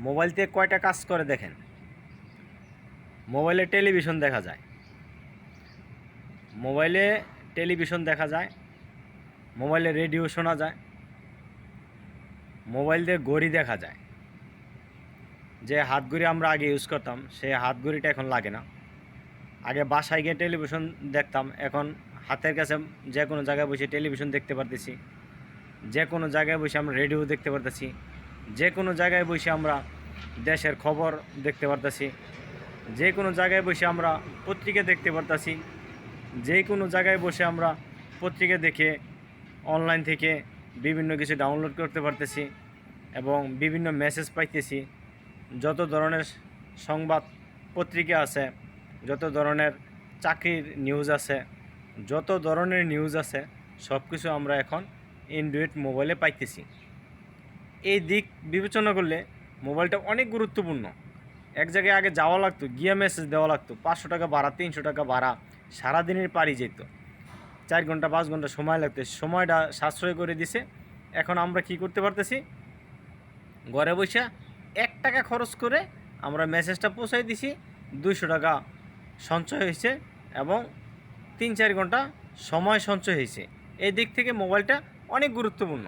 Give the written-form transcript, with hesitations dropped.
Mobile থেকে কয়টা কাজ করে দেখেন। মোবাইলে টেলিভিশন দেখা যায়, মোবাইলে টেলিভিশন দেখা যায়, মোবাইলে রেডিও শোনা যায়, মোবাইল দিয়ে ঘড়ি দেখা যায়। যে হাত ঘড়ি আমরা আগে ইউজ করতাম সেই হাত ঘড়িটা এখন লাগে না। আগে বাসায় গিয়ে টেলিভিশন দেখতাম, এখন হাতের কাছে যে কোনো জায়গায় বসে টেলিভিশন দেখতে পারতেছি, যে কোনো জায়গায় বসে আমরা রেডিও দেখতে পারতেছি, যে কোনো জায়গায় বসে আমরা দেশের খবর দেখতে পারতেছি, যে কোনো জায়গায় বসে আমরা পত্রিকা দেখতে পারতেছি, যে কোনো জায়গায় বসে আমরা পত্রিকা দেখে অনলাইন থেকে বিভিন্ন কিছু ডাউনলোড করতে পারতেছি এবং বিভিন্ন মেসেজ পাইতেছি। যত ধরনের সংবাদ পত্রিকা আছে, যত ধরনের চাকরির নিউজ আছে, যত ধরনের নিউজ আছে, সব কিছু আমরা এখন অ্যান্ড্রয়েড মোবাইলে পাইতেছি। এই দিক বিবেচনা করলে মোবাইলটা অনেক গুরুত্বপূর্ণ। এক জায়গায় আগে যাওয়া লাগতো, গিয়ে মেসেজ দেওয়া লাগতো, 500 টাকা ভাড়া, 300 টাকা ভাড়া, সারাদিনের পাড়ি যেত, 4 ঘন্টা 5 ঘন্টা সময় লাগতো। সময়টা সাশ্রয় করে দিছে। এখন আমরা কি করতে পারতেছি, ঘরে বসে 1 টাকা খরচ করে আমরা মেসেজটা পৌঁছাই দিছি, 200 টাকা সঞ্চয় হয়েছে এবং 3-4 ঘন্টা সময় সঞ্চয় হয়েছে। এই দিক থেকে মোবাইলটা অনেক গুরুত্বপূর্ণ।